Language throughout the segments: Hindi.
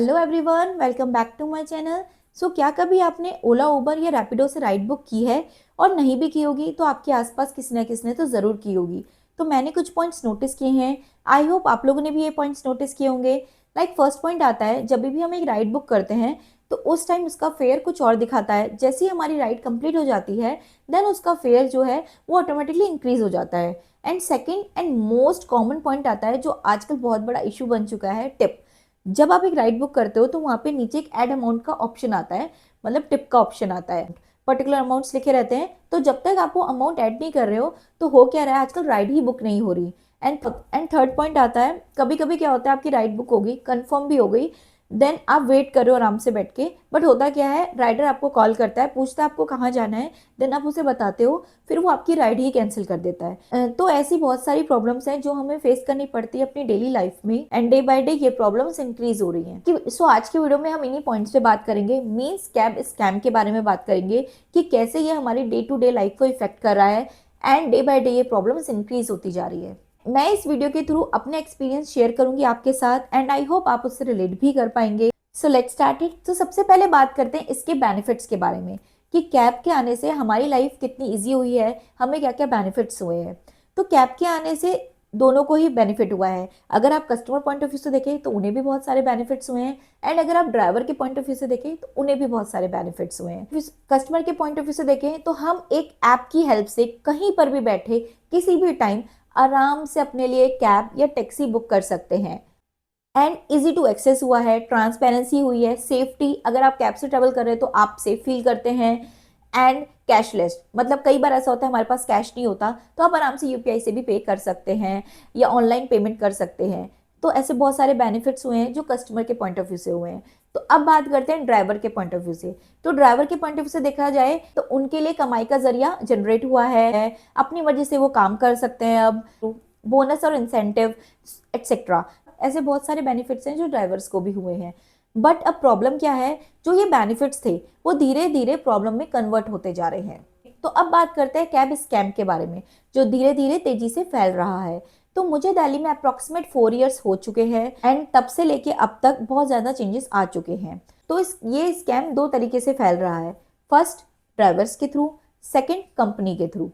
Hello everyone, welcome back to my channel. क्या कभी आपने ओला, उबर या रैपिडो से राइड बुक की है? और नहीं भी की होगी तो आपके आसपास किसी ने तो ज़रूर की होगी। तो मैंने कुछ पॉइंट्स नोटिस किए हैं। आई होप आप लोगों ने भी ये पॉइंट्स नोटिस किए होंगे। लाइक फर्स्ट पॉइंट आता है, जब भी हम एक राइड बुक करते हैं तो उस टाइम उसका फेयर कुछ और दिखाता है। जैसे ही हमारी राइड कंप्लीट हो जाती है देन उसका फेयर जो है वो ऑटोमेटिकली इंक्रीज हो जाता है। And second and most common point आता है जो आजकल बहुत बड़ा इशू बन चुका है, टिप। जब आप एक राइड बुक करते हो तो वहाँ पे नीचे एक ऐड अमाउंट का ऑप्शन आता है, मतलब टिप का ऑप्शन आता है। पर्टिकुलर अमाउंट्स लिखे रहते हैं, तो जब तक आप वो अमाउंट ऐड नहीं कर रहे हो तो हो क्या रहा है, आजकल राइड ही बुक नहीं हो रही। एंड थर्ड पॉइंट आता है, कभी कभी क्या होता है, आपकी राइड बुक होगी, कंफर्म भी हो गई, देन आप वेट कर रहे हो आराम से बैठ के, बट होता क्या है, राइडर आपको कॉल करता है, पूछता है आपको कहाँ जाना है, देन आप उसे बताते हो, फिर वो आपकी राइड ही कैंसिल कर देता है। तो ऐसी बहुत सारी प्रॉब्लम्स हैं जो हमें फेस करनी पड़ती है अपनी डेली लाइफ में, एंड डे बाय डे ये प्रॉब्लम्स इंक्रीज हो रही हैं। आज की वीडियो में हम इन्हीं पॉइंट्स पे बात करेंगे, मीन्स कैब स्कैम के बारे में बात करेंगे कि कैसे ये हमारी डे टू डे लाइफ को इफेक्ट कर रहा है एंड डे बाय डे ये प्रॉब्लम्स इंक्रीज होती जा रही है। मैं इस वीडियो के थ्रू अपने एक्सपीरियंस शेयर करूंगी आपके साथ, एंड आई होप आप उससे रिलेट भी कर पाएंगे। So let's start it. तो सबसे पहले बात करते हैं इसके बेनिफिट्स के बारे में कि कैब के आने से हमारी लाइफ कितनी इजी हुई है, हमें क्या क्या बेनिफिट्स हुए हैं। तो कैब के आने से दोनों को ही बेनिफिट हुआ है। अगर आप कस्टमर पॉइंट ऑफ व्यू से देखें तो उन्हें भी बहुत सारे बेनिफिट्स हुए हैं, एंड अगर आप ड्राइवर के पॉइंट ऑफ व्यू से देखें तो उन्हें भी बहुत सारे बेनिफिट्स हुए हैं। कस्टमर के पॉइंट ऑफ व्यू से देखें तो हम एक ऐप की हेल्प से कहीं पर भी बैठे किसी भी टाइम आराम से अपने लिए कैब या टैक्सी बुक कर सकते हैं। एंड इजी टू एक्सेस हुआ है, ट्रांसपेरेंसी हुई है, सेफ्टी, अगर आप कैब से ट्रेवल कर रहे हैं तो आप सेफ फील करते हैं। एंड कैशलेस, मतलब कई बार ऐसा होता है हमारे पास कैश नहीं होता तो आप आराम से यूपीआई से भी पे कर सकते हैं या ऑनलाइन पेमेंट कर सकते हैं। तो ऐसे बहुत सारे बेनिफिट्स हुए हैं जो कस्टमर के पॉइंट ऑफ व्यू से हुए हैं। तो अब बात करते हैं ड्राइवर के पॉइंट ऑफ व्यू से। तो ड्राइवर के पॉइंट ऑफ व्यू से देखा जाए तो उनके लिए कमाई का जरिया जनरेट हुआ है, अपनी मर्जी से वो काम कर सकते हैं। अब बोनस और इंसेंटिव एक्सेट्रा, ऐसे बहुत सारे बेनिफिट्स हैं जो ड्राइवर्स को भी हुए हैं। बट अब प्रॉब्लम क्या है, जो ये बेनिफिट्स थे वो धीरे धीरे प्रॉब्लम में कन्वर्ट होते जा रहे हैं। तो अब बात करते हैं कैब स्कैम के बारे में, जो धीरे धीरे तेजी से फैल रहा है। तो मुझे दिल्ली में अप्रोक्सीमेट 4 इयर्स हो चुके हैं, एंड तब से लेके अब तक बहुत ज़्यादा चेंजेस आ चुके हैं। तो ये स्कैम दो तरीके से फैल रहा है, फर्स्ट ड्राइवर्स के थ्रू, सेकेंड कंपनी के थ्रू।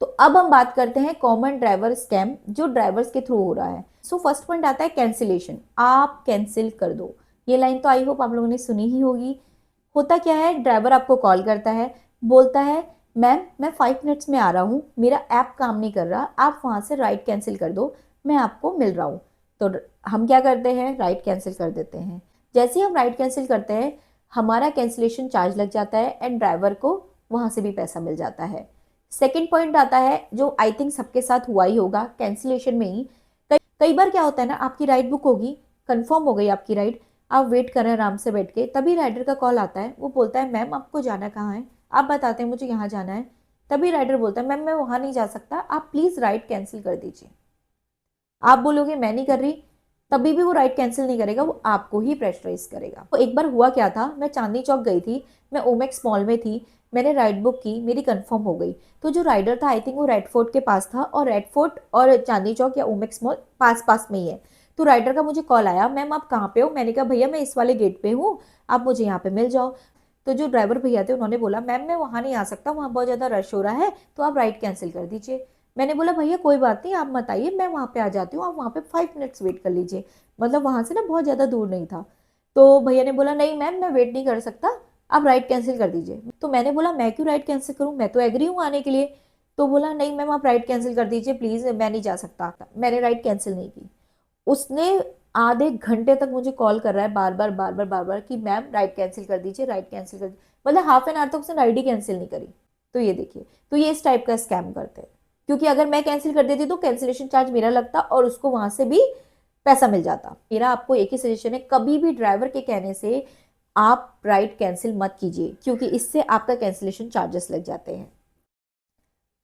तो अब हम बात करते हैं कॉमन ड्राइवर स्कैम जो ड्राइवर्स के थ्रू हो रहा है। फर्स्ट पॉइंट आता है कैंसिलेशन, आप कैंसिल कर दो। ये लाइन तो आई होप आप लोगों ने सुनी ही होगी। होता क्या है, ड्राइवर आपको कॉल करता है, बोलता है मैम मैं 5 मिनट्स में आ रहा हूँ, मेरा ऐप काम नहीं कर रहा, आप वहाँ से राइड कैंसिल कर दो, मैं आपको मिल रहा हूँ। तो हम क्या करते हैं, राइड कैंसिल कर देते हैं। जैसे ही हम राइड कैंसिल करते हैं हमारा कैंसिलेशन चार्ज लग जाता है, एंड ड्राइवर को वहाँ से भी पैसा मिल जाता है। सेकेंड पॉइंट आता है जो आई थिंक सबके साथ हुआ ही होगा, कैंसिलेशन में ही कई बार क्या होता है ना, आपकी राइड बुक होगी, कंफर्म हो गई आपकी राइड, आप वेट कर रहे हैं आराम से बैठ के, तभी राइडर का कॉल आता है, वो बोलता है मैम आपको जाना कहाँ है, आप बताते हैं मुझे यहाँ जाना है। तभी राइडर बोलता है मैम मैं वहाँ नहीं जा सकता, आप प्लीज़ राइड कैंसिल कर दीजिए। आप बोलोगे मैं नहीं कर रही, तभी भी वो राइड कैंसिल नहीं करेगा, वो आपको ही प्रेशराइज करेगा। तो एक बार हुआ क्या था, मैं चांदनी चौक गई थी, मैं ओमेक्स मॉल में थी, मैंने राइड बुक की, मेरी कंफर्म हो गई। तो जो राइडर था आई थिंक वो रेड फोर्ट के पास था, और रेड फोर्ट और चांदनी चौक या ओमेक्स मॉल पास पास में ही है। तो राइडर का मुझे कॉल आया, मैम आप कहाँ पे हो? मैंने कहा भैया मैं इस वाले गेट पे हूँ, आप मुझे यहाँ पे मिल जाओ। तो जो ड्राइवर भैया थे उन्होंने बोला मैम मैं वहाँ नहीं आ सकता, वहाँ बहुत ज़्यादा रश हो रहा है, तो आप राइड कैंसिल कर दीजिए। मैंने बोला भैया कोई बात नहीं, आप मत आइए, मैं वहाँ पे आ जाती हूँ, आप वहाँ पे 5 मिनट्स वेट कर लीजिए। मतलब वहाँ से ना बहुत ज़्यादा दूर नहीं था। तो भैया ने बोला नहीं मैम मैं वेट नहीं कर सकता, आप राइड कैंसिल कर दीजिए। तो मैंने बोला मैं क्यों राइड कैंसिल करूँ, मैं तो एग्री हूँ आने के लिए। तो बोला नहीं मैम आप राइड कैंसिल कर दीजिए प्लीज़, मैं नहीं जा सकता। मैंने राइड कैंसिल नहीं की। उसने आधे घंटे तक मुझे कॉल कर रहा है बार बार बार बार बार बार कि मैम राइड कैंसिल कर दीजिए, राइड कैंसिल कर दीजिए, मतलब हाफ एन आवर तक उसने राइड ही कैंसिल नहीं करी। तो ये देखिए, तो ये इस टाइप का स्कैम करते हैं, क्योंकि अगर मैं कैंसिल कर देती तो कैंसिलेशन चार्ज मेरा लगता और उसको वहां से भी पैसा मिल जाता। मेरा आपको एक ही सजेशन है, कभी भी ड्राइवर के कहने से आप राइड कैंसिल मत कीजिए, क्योंकि इससे आपका कैंसिलेशन चार्जेस लग जाते हैं।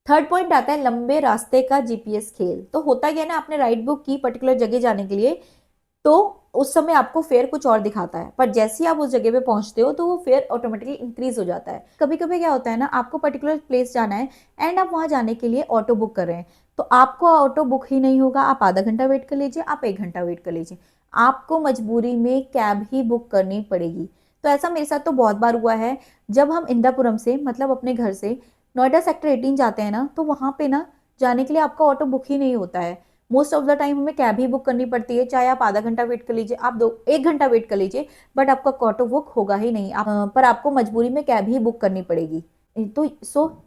थर्ड पॉइंट आता है लंबे रास्ते का जीपीएस खेल। तो होता क्या है ना, आपने राइड बुक की पर्टिकुलर जगह जाने के लिए, तो उस समय आपको फेयर कुछ और दिखाता है, पर जैसे ही आप उस जगह पे पहुंचते हो तो वो फेयर ऑटोमेटिकली इंक्रीज हो जाता है। कभी कभी क्या होता है ना, आपको पर्टिकुलर प्लेस जाना है, एंड आप वहां जाने के लिए ऑटो बुक कर रहे हैं, तो आपको ऑटो बुक ही नहीं होगा, आप आधा घंटा वेट कर लीजिए, आप 1 घंटा वेट कर लीजिए, आपको मजबूरी में कैब ही बुक करनी पड़ेगी। तो ऐसा मेरे साथ तो बहुत बार हुआ है। जब हम इंदिरापुरम से मतलब अपने घर से नोएडा सेक्टर 18 जाते हैं ना, तो वहाँ पे ना जाने के लिए आपका ऑटो बुक ही नहीं होता है। मोस्ट ऑफ द टाइम हमें कैब ही बुक करनी पड़ती है, चाहे आप आधा घंटा वेट कर लीजिए, आप 1 घंटा वेट कर लीजिए, बट आपका ऑटो बुक होगा ही नहीं। पर आपको मजबूरी में कैब ही बुक करनी पड़ेगी। तो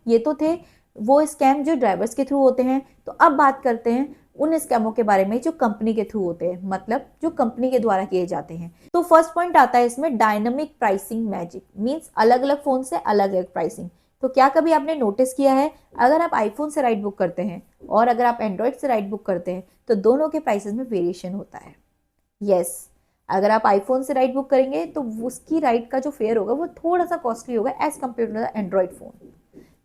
ये तो थे वो स्कैम जो ड्राइवर्स के थ्रू होते हैं। तो अब बात करते हैं उन स्कैमों के बारे में जो कंपनी के थ्रू होते हैं, मतलब जो कंपनी के द्वारा किए जाते हैं। तो फर्स्ट पॉइंट आता है इसमें डायनामिक प्राइसिंग मैजिक, मींस अलग अलग फोन से अलग अलग प्राइसिंग। तो क्या कभी आपने नोटिस किया है, अगर आप आईफोन से राइड बुक करते हैं और अगर आप एंड्रॉयड से राइड बुक करते हैं तो दोनों के प्राइसेस में वेरिएशन होता है। यस, अगर आप आईफोन से राइड बुक करेंगे तो उसकी राइड का जो फेयर होगा वो थोड़ा सा कॉस्टली होगा as compare to the Android phone.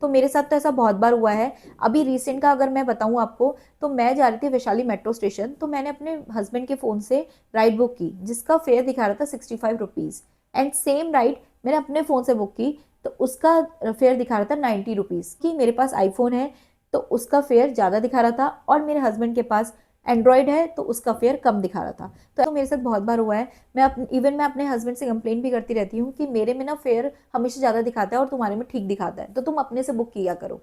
तो मेरे साथ तो ऐसा बहुत बार हुआ है। अभी रिसेंट का अगर मैं बताऊं आपको, तो मैं जा रही थी वैशाली मेट्रो स्टेशन, तो मैंने अपने हस्बैंड के फ़ोन से राइड बुक की जिसका फेयर दिखा रहा था 65 रुपीज़। एंड सेम राइड मैंने अपने फ़ोन से बुक की तो उसका फेयर दिखा रहा था 90 रुपीज़। कि मेरे पास आईफोन है तो उसका फेयर ज़्यादा दिखा रहा था, और मेरे हस्बैंड के पास एंड्रॉयड है तो उसका फेयर कम दिखा रहा था। तो मेरे साथ बहुत बार हुआ है। मैं अपने हस्बैंड से कंप्लेन भी करती रहती हूँ कि मेरे में ना फेयर हमेशा ज़्यादा दिखाता है और तुम्हारे में ठीक दिखाता है, तो तुम अपने से बुक किया करो।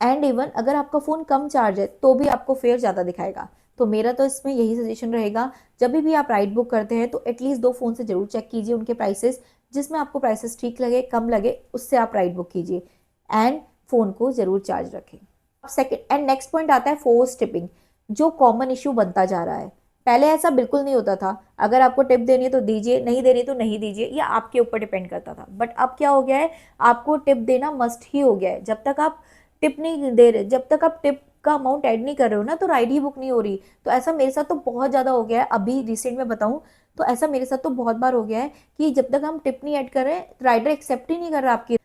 एंड इवन अगर आपका फ़ोन कम चार्ज है तो भी आपको फेयर ज़्यादा दिखाएगा। तो मेरा तो इसमें यही सजेशन रहेगा, जब भी आप राइड बुक करते हैं तो एटलीस्ट 2 फ़ोन से जरूर चेक कीजिए उनके प्राइसेस, जिसमें आपको प्राइसेस ठीक लगे कम लगे उससे आप राइड बुक कीजिए। एंड फ़ोन को ज़रूर चार्ज रखें। अब सेकेंड एंड नेक्स्ट पॉइंट आता है फोर्स टिपिंग, जो कॉमन इशू बनता जा रहा है। पहले ऐसा बिल्कुल नहीं होता था, अगर आपको टिप देनी है तो दीजिए, नहीं देनी तो नहीं दीजिए, या आपके ऊपर डिपेंड करता था। बट अब क्या हो गया है, आपको टिप देना मस्ट ही हो गया है। जब तक आप टिप नहीं दे रहे, जब तक आप टिप का अमाउंट ऐड नहीं कर रहे हो ना, तो राइड ही बुक नहीं हो रही। तो ऐसा मेरे साथ तो बहुत ज़्यादा हो गया है। अभी रिसेंट में बताऊँ तो ऐसा मेरे साथ तो बहुत बार हो गया है कि जब तक हम टिप नहीं ऐड कर रहे, राइडर एक्सेप्ट ही नहीं कर रहा आपकी।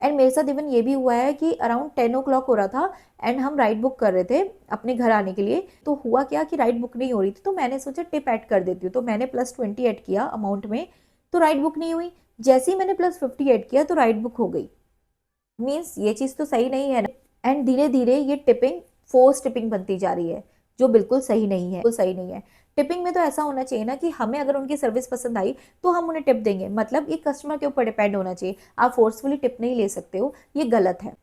एंड मेरे साथ इवन ये भी हुआ है कि अराउंड 10 o'clock हो रहा था एंड हम राइड बुक कर रहे थे अपने घर आने के लिए। तो हुआ क्या कि राइड बुक नहीं हो रही थी, तो मैंने सोचा टिप ऐड कर देती हूँ, तो मैंने +20 ऐड किया अमाउंट में, तो राइड बुक नहीं हुई। जैसे ही मैंने +50 ऐड किया तो राइड बुक हो गई। मीन्स ये चीज़ तो सही नहीं है ना। एंड धीरे धीरे ये टिपिंग फोर्स टिपिंग बनती जा रही है, जो बिल्कुल सही नहीं है, बिल्कुल सही नहीं है। टिपिंग में तो ऐसा होना चाहिए ना कि हमें अगर उनकी सर्विस पसंद आई तो हम उन्हें टिप देंगे, मतलब ये कस्टमर के ऊपर डिपेंड होना चाहिए। आप फोर्सफुली टिप नहीं ले सकते हो, ये गलत है।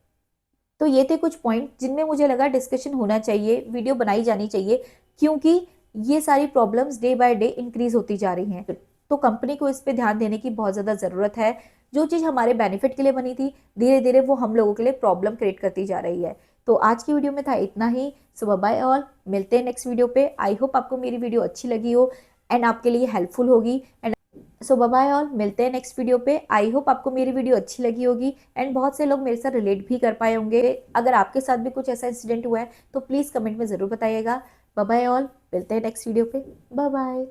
तो ये थे कुछ पॉइंट जिनमें मुझे लगा डिस्कशन होना चाहिए, वीडियो बनाई जानी चाहिए, क्योंकि ये सारी problems day by day increase होती जा रही हैं। तो कंपनी को इस पे ध्यान देने की बहुत ज़्यादा ज़रूरत है। जो चीज़ हमारे बेनिफिट के लिए बनी थी, धीरे धीरे वो हम लोगों के लिए प्रॉब्लम क्रिएट करती जा रही है। तो आज की वीडियो में था इतना ही। सो बाय ऑल, मिलते हैं नेक्स्ट वीडियो पे। आई होप आपको मेरी वीडियो अच्छी लगी हो एंड आपके लिए हेल्पफुल होगी। एंड सो बाय ऑल, मिलते हैं नेक्स्ट वीडियो पे। आई होप आपको मेरी वीडियो अच्छी लगी होगी एंड बहुत से लोग मेरे साथ रिलेट भी कर पाए होंगे। अगर आपके साथ भी कुछ ऐसा इंसिडेंट हुआ है तो प्लीज़ कमेंट में ज़रूर बताइएगा। बाय ऑल, मिलते हैं नेक्स्ट वीडियो पे। बाय।